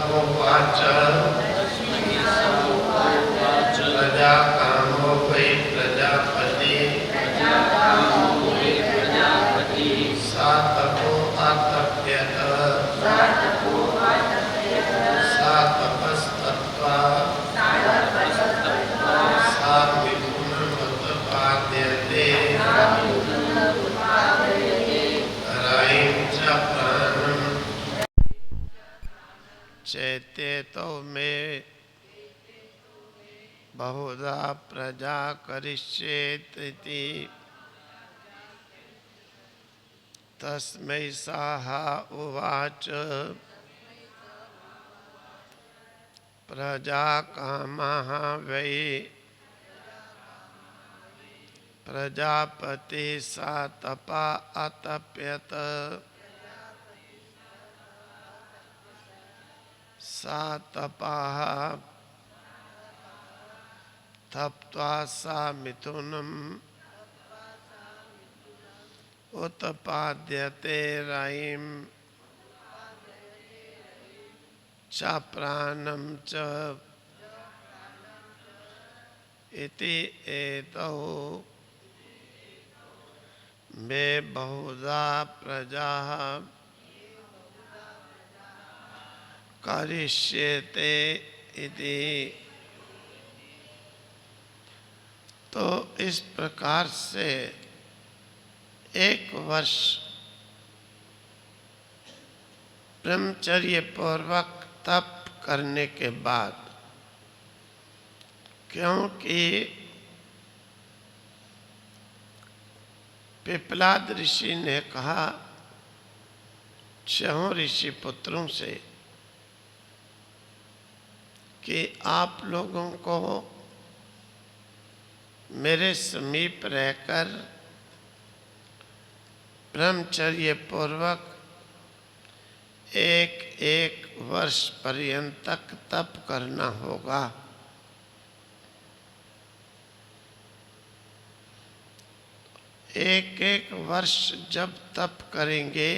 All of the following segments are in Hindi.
होवाच प्रजाकामो वै प्रजापति सा तपो आतप्यत सा तपस्तत्त्वा सा मिथुनमुत्पाद्यते रायं च प्राणं चैत्येतो मे बहुधा प्रजा करिष्येति तस्मै सः उवाच प्रजाकामः वै प्रजापति सा तपा अतप्यत सा तपाः तप्त्वा सा मिथुनम् उत्पाद्यते रायं च प्राणं च इति एतौ मे बहुधा प्रजाः करिष्येते इति। तो इस प्रकार से 1 वर्ष ब्रह्मचर्य पूर्वक तप करने के बाद, क्योंकि पिपलाद ऋषि ने कहा 6 ऋषि पुत्रों से कि आप लोगों को मेरे समीप रहकर ब्रह्मचर्य पूर्वक 1 वर्ष पर्यंत तक तप करना होगा। एक वर्ष जब तप करेंगे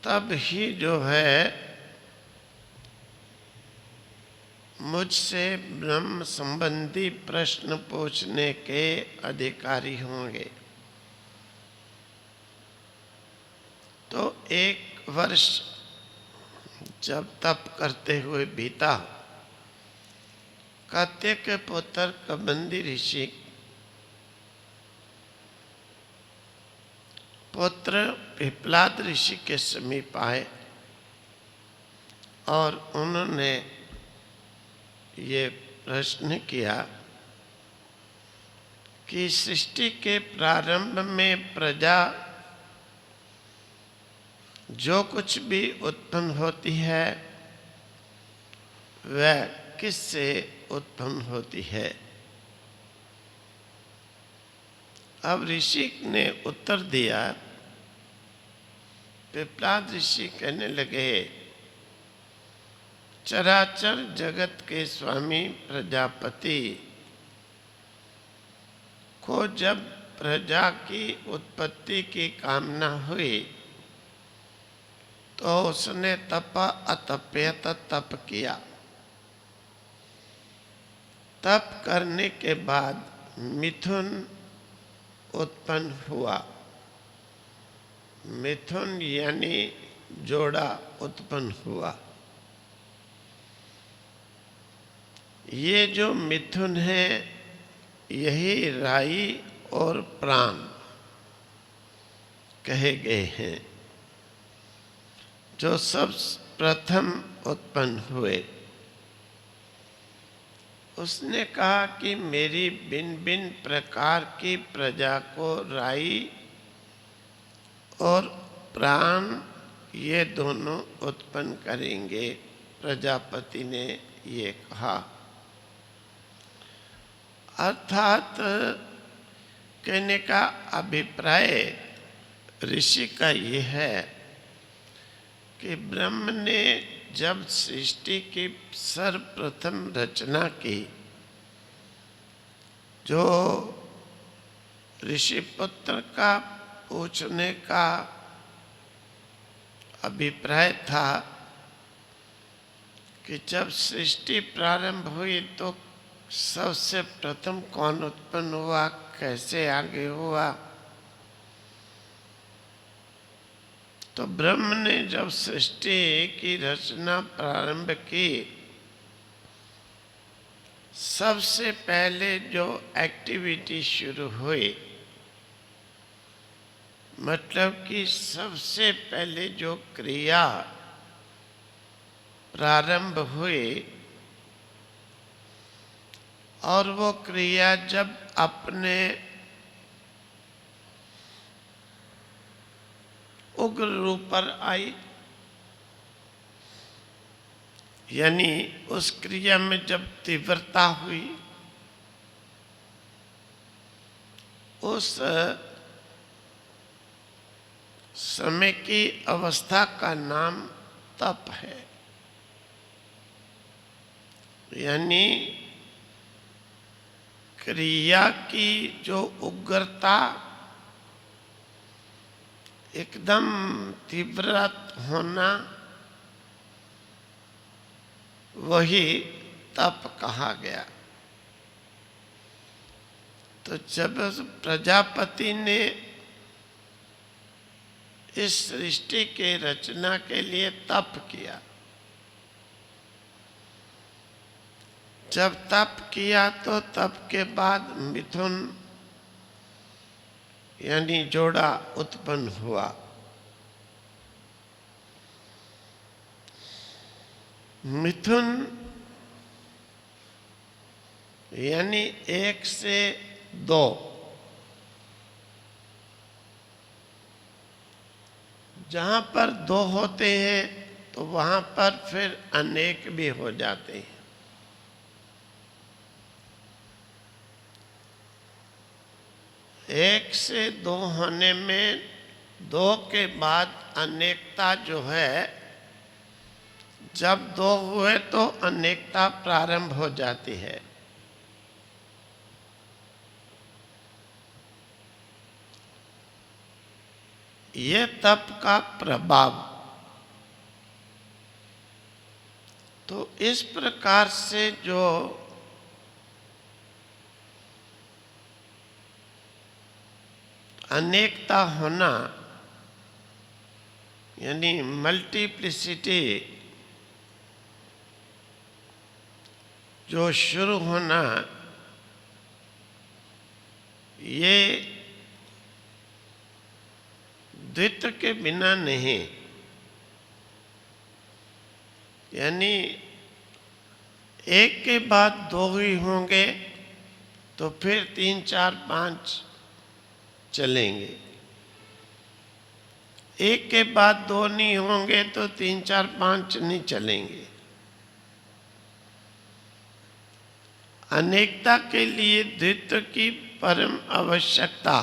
तब ही जो है मुझसे ब्रह्म संबंधी प्रश्न पूछने के अधिकारी होंगे। तो 1 वर्ष जब तप करते हुए बीता, कात्य के पुत्र कबंदी ऋषि पुत्र पिपलाद ऋषि के समीप आए और उन्होंने ये प्रश्न किया कि सृष्टि के प्रारंभ में प्रजा जो कुछ भी उत्पन्न होती है वह किससे उत्पन्न होती है। अब ऋषि ने उत्तर दिया, पिपलाद ऋषि कहने लगे, चराचर जगत के स्वामी प्रजापति को जब प्रजा की उत्पत्ति की कामना हुई तो उसने तप अतप्यत तप किया। तप करने के बाद मिथुन उत्पन्न हुआ। मिथुन यानी जोड़ा उत्पन्न हुआ। ये जो मिथुन है यही राई और प्राण कहे गए हैं जो सब प्रथम उत्पन्न हुए। उसने कहा कि मेरी भिन्न भिन्न प्रकार की प्रजा को राई और प्राण ये दोनों उत्पन्न करेंगे। प्रजापति ने ये कहा। अर्थात कहने का अभिप्राय ऋषि का ये है कि ब्रह्म ने जब सृष्टि की सर्वप्रथम रचना की, जो ऋषि पुत्र का पूछने का अभिप्राय था कि जब सृष्टि प्रारंभ हुई तो सबसे प्रथम कौन उत्पन्न हुआ, कैसे आगे हुआ। तो ब्रह्म ने जब सृष्टि की रचना प्रारंभ की, सबसे पहले जो एक्टिविटी शुरू हुई, मतलब कि सबसे पहले जो क्रिया प्रारंभ हुई, और वो क्रिया जब अपने उग्र रूप पर आई, यानी उस क्रिया में जब तीव्रता हुई, उस समय की अवस्था का नाम तप है। यानी क्रिया की जो उग्रता, एकदम तीव्र होना, वही तप कहा गया। तो जब प्रजापति ने इस सृष्टि के रचना के लिए तप किया, जब तप किया तो तप के बाद मिथुन यानी जोड़ा उत्पन्न हुआ। मिथुन यानी 1 से 2, जहाँ पर 2 होते हैं तो वहाँ पर फिर अनेक भी हो जाते हैं। एक से 2 होने में 2 के बाद अनेकता जो है, जब 2 हुए तो अनेकता प्रारंभ हो जाती है। ये तप का प्रभाव। तो इस प्रकार से जो अनेकता होना, यानी मल्टीप्लिसिटी जो शुरू होना, ये द्वित्व के बिना नहीं। यानी 1 के बाद 2 ही होंगे तो फिर 3, 4, 5 चलेंगे। 1 के बाद 2 नहीं होंगे तो 3, 4, 5 नहीं चलेंगे। अनेकता के लिए द्वित्व की परम आवश्यकता।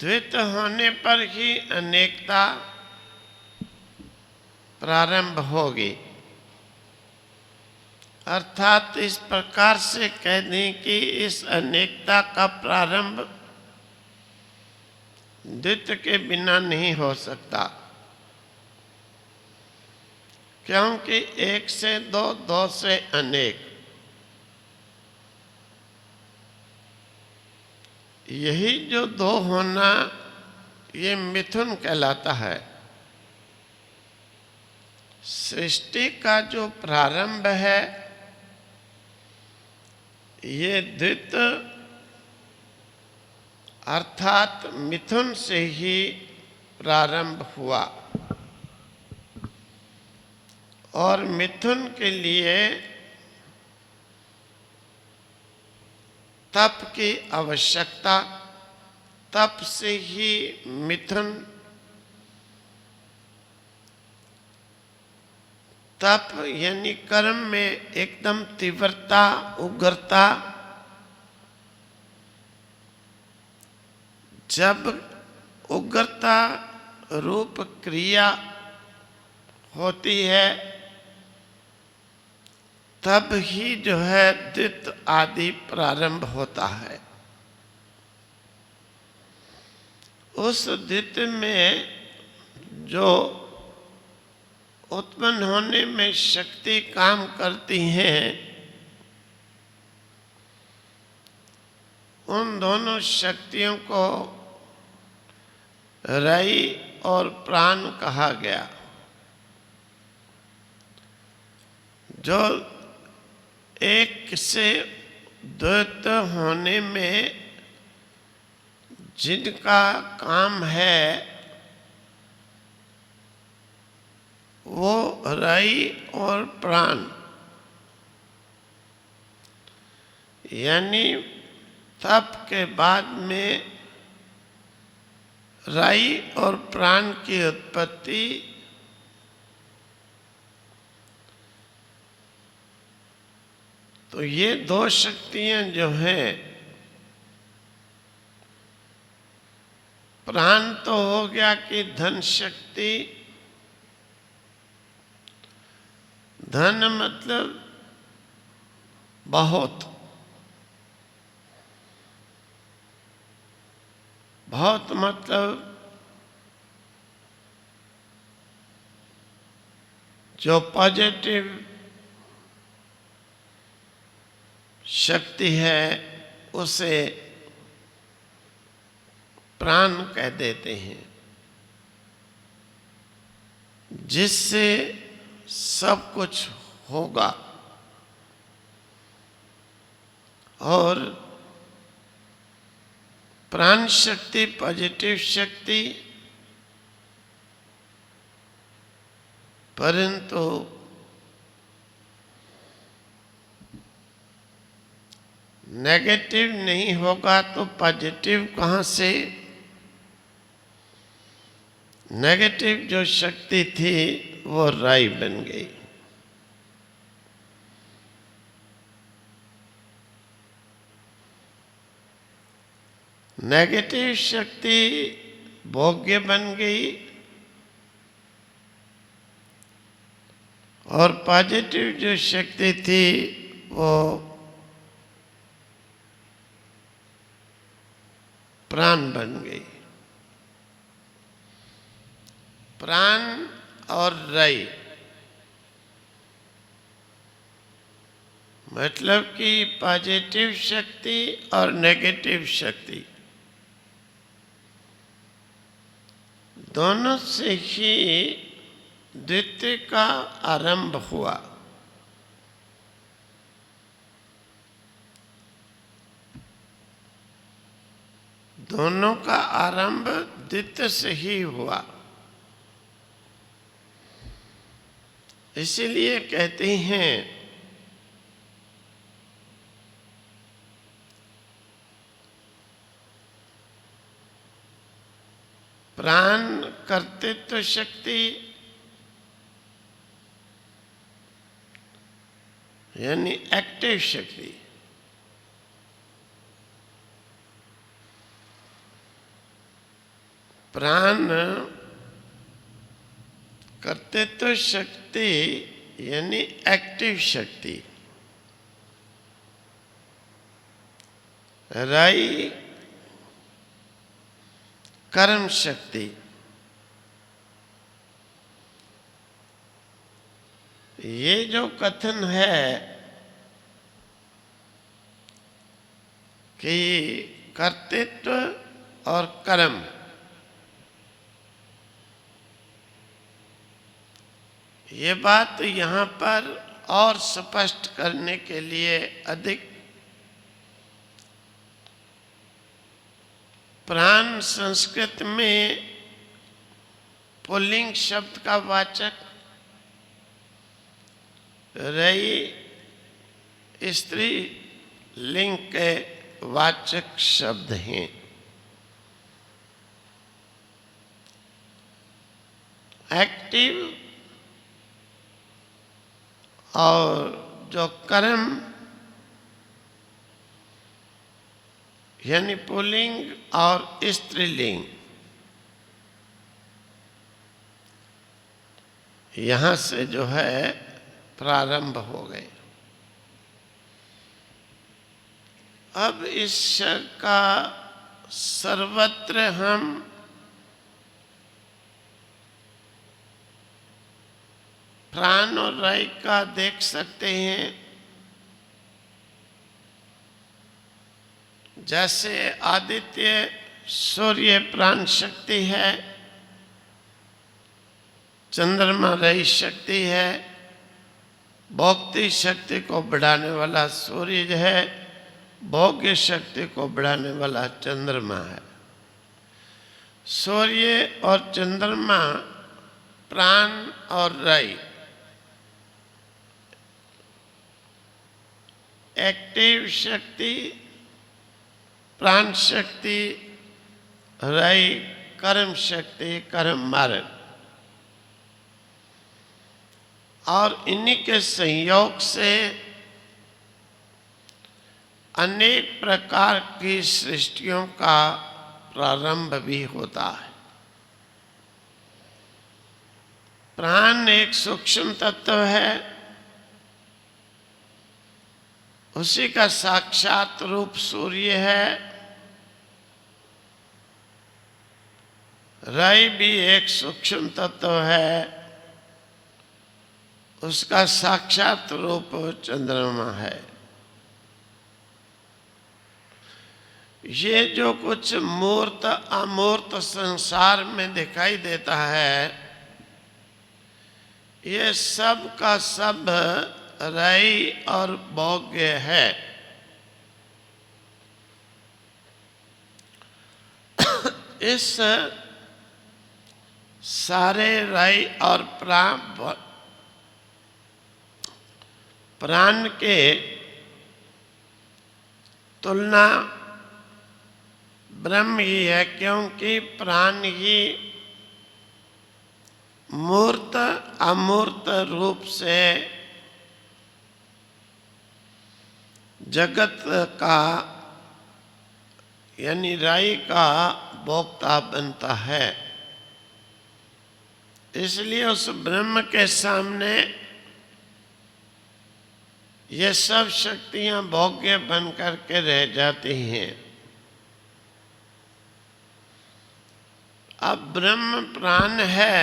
द्वित्व होने पर ही अनेकता प्रारंभ होगी। अर्थात इस प्रकार से कह दें कि इस अनेकता का प्रारंभ द्वित्व के बिना नहीं हो सकता, क्योंकि 1 से 2, 2 से अनेक, यही जो 2 होना, ये मिथुन कहलाता है। सृष्टि का जो प्रारंभ है, ये द्वित्व अर्थात मिथुन से ही प्रारंभ हुआ। और मिथुन के लिए तप की आवश्यकता, तप से ही मिथुन, तप यानी कर्म में एकदम तीव्रता, उग्रता, जब उग्रता रूप क्रिया होती है, तब ही जो है द्वित्व आदि प्रारंभ होता है। उस द्वित में जो उत्पन्न होने में शक्ति काम करती हैं, उन दोनों शक्तियों को रई और प्राण कहा गया। जो एक से द्वैत होने में जिनका काम है, वो रई और प्राण, यानी तप के बाद में रई और प्राण की उत्पत्ति तो ये दो शक्तियां जो हैं, प्राण तो हो गया कि धन शक्ति, धन मतलब बहुत, बहुत मतलब जो पॉजिटिव शक्ति है उसे प्राण कह देते हैं, जिससे सब कुछ होगा। और प्राण शक्ति पॉजिटिव शक्ति, परंतु नेगेटिव नहीं होगा तो पॉजिटिव कहाँ से? नेगेटिव जो शक्ति थी वो राई बन गई। नेगेटिव शक्ति भोग्य बन गई और पॉजिटिव जो शक्ति थी वो प्राण बन गई। प्राण और रई मतलब कि पॉजिटिव शक्ति और नेगेटिव शक्ति दोनों से ही द्वितीय का आरंभ हुआ। दोनों का आरंभ द्वितीय से ही हुआ। इसीलिए कहते हैं प्राण कर्तृत्व शक्ति यानी एक्टिव शक्ति, प्राण कर्तृत्व शक्ति यानी एक्टिव शक्ति, रई कर्म शक्ति। ये जो कथन है कि कर्तृत्व और कर्म, ये बात यहाँ पर और स्पष्ट करने के लिए अधिक प्राण संस्कृत में पुल्लिंग शब्द का वाचक, रई स्त्री लिंग के वाचक शब्द हैं। एक्टिव और जो कर्म यानी पुल्लिंग और स्त्रीलिंग, यहाँ से जो है प्रारंभ हो गए। अब इस शब्द का सर्वत्र हम प्राण और रई का देख सकते हैं। जैसे आदित्य सूर्य प्राण शक्ति है, चंद्रमा रई शक्ति है, भोक्ति शक्ति को बढ़ाने वाला सूर्य है, भोग्य शक्ति को बढ़ाने वाला चंद्रमा है। सूर्य और चंद्रमा प्राण और रई एक्टिव शक्ति, प्राण शक्ति, रई कर्म शक्ति, कर्म मार्ग, और इन्हीं के संयोग से अनेक प्रकार की सृष्टियों का प्रारंभ भी होता है। प्राण एक सूक्ष्म तत्व है, उसी का साक्षात रूप सूर्य है। रई भी एक सूक्ष्म तत्व है, उसका साक्षात रूप चंद्रमा है। ये जो कुछ मूर्त अमूर्त संसार में दिखाई देता है, ये सब का सब रई और भोग्य है। इस सारे रई और प्राण के तुलना ब्रह्म ही है, क्योंकि प्राण ही मूर्त अमूर्त रूप से जगत का यानी रई का भोक्ता बनता है। इसलिए उस ब्रह्म के सामने ये सब शक्तियां भोग्य बन करके रह जाती हैं। अब ब्रह्म प्राण है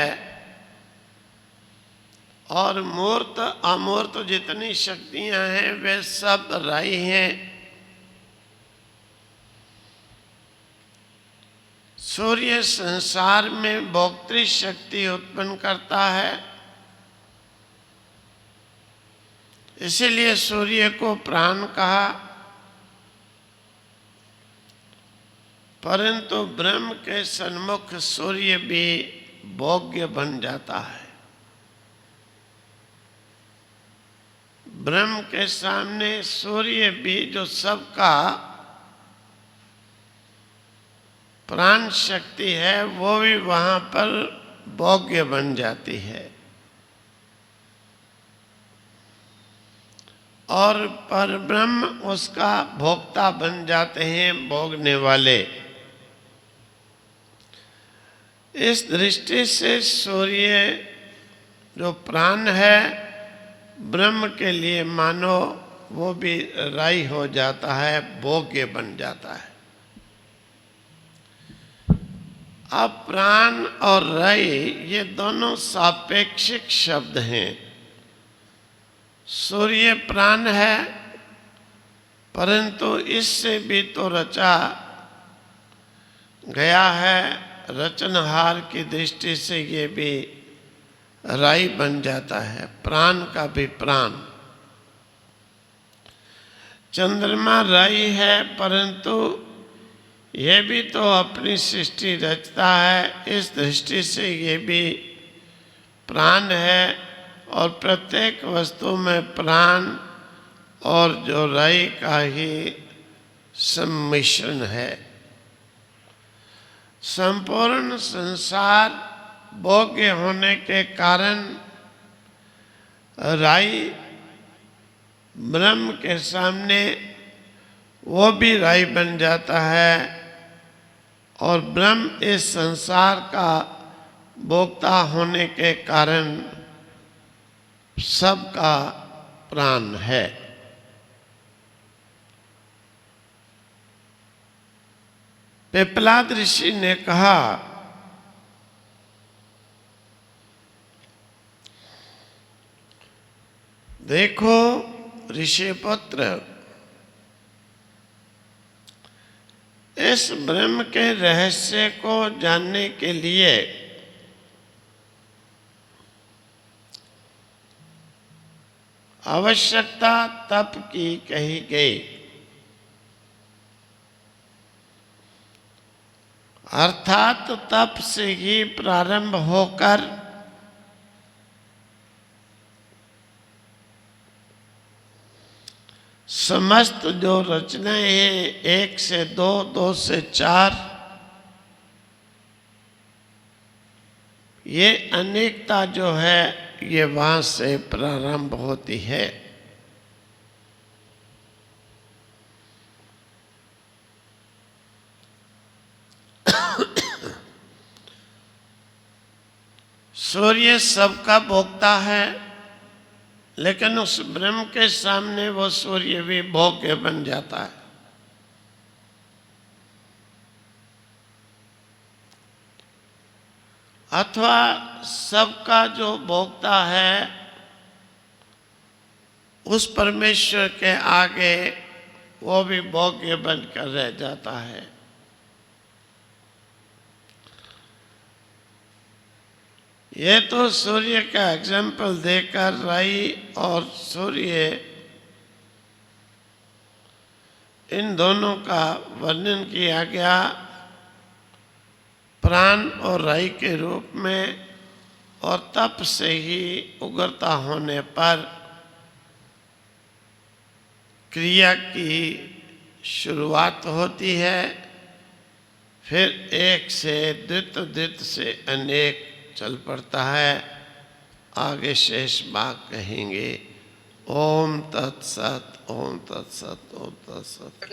और मूर्त अमूर्त जितनी शक्तियां हैं वे सब रई हैं। सूर्य संसार में भोक्तृ शक्ति उत्पन्न करता है, इसीलिए सूर्य को प्राण कहा। परंतु ब्रह्म के सन्मुख सूर्य भी भोग्य बन जाता है। ब्रह्म के सामने सूर्य भी जो सबका प्राण शक्ति है, वो भी वहां पर भोग्य बन जाती है। और परब्रह्म उसका भोक्ता बन जाते हैं, भोगने वाले। इस दृष्टि से सूर्य जो प्राण है, ब्रह्म के लिए मानो वो भी रई हो जाता है, भोग्य बन जाता है। अब प्राण और रई ये दोनों सापेक्षिक शब्द हैं। सूर्य प्राण है, परंतु इससे भी तो रचा गया है। रचनहार की दृष्टि से ये भी रई बन जाता है, प्राण का भी प्राण। चंद्रमा रई है, परंतु ये भी तो अपनी सृष्टि रचता है, इस दृष्टि से ये भी प्राण है। और प्रत्येक वस्तु में प्राण और जो रई का ही सम्मिश्रण है। संपूर्ण संसार भोग्य होने के कारण रई ब्रह्म के सामने वो भी रई बन जाता है, और ब्रह्म इस संसार का भोक्ता होने के कारण सबका प्राण है। पिपलाद ऋषि ने कहा, देखो ऋषिपुत्र, इस ब्रह्म के रहस्य को जानने के लिए आवश्यकता तप की कही गई। अर्थात तप से ही प्रारंभ होकर समस्त जो रचनाएं हैं, 1 से 2, 2 से 4, ये अनेकता जो है ये वहां से प्रारंभ होती है। सूर्य सबका भोक्ता है, लेकिन उस ब्रह्म के सामने वो सूर्य भी भोग्य बन जाता है। अथवा सबका जो भोक्ता है उस परमेश्वर के आगे वो भी भोग्य बनकर रह जाता है। ये तो सूर्य का एग्जाम्पल देकर राई और सूर्य इन दोनों का वर्णन किया गया प्राण और राई के रूप में, और तप से ही उगरता होने पर क्रिया की शुरुआत होती है, फिर एक से द्वित, द्वित से अनेक चल पड़ता है। आगे शेष भाग कहेंगे। ओम तत्सत, ओम तत्सत, ओम तत्सत।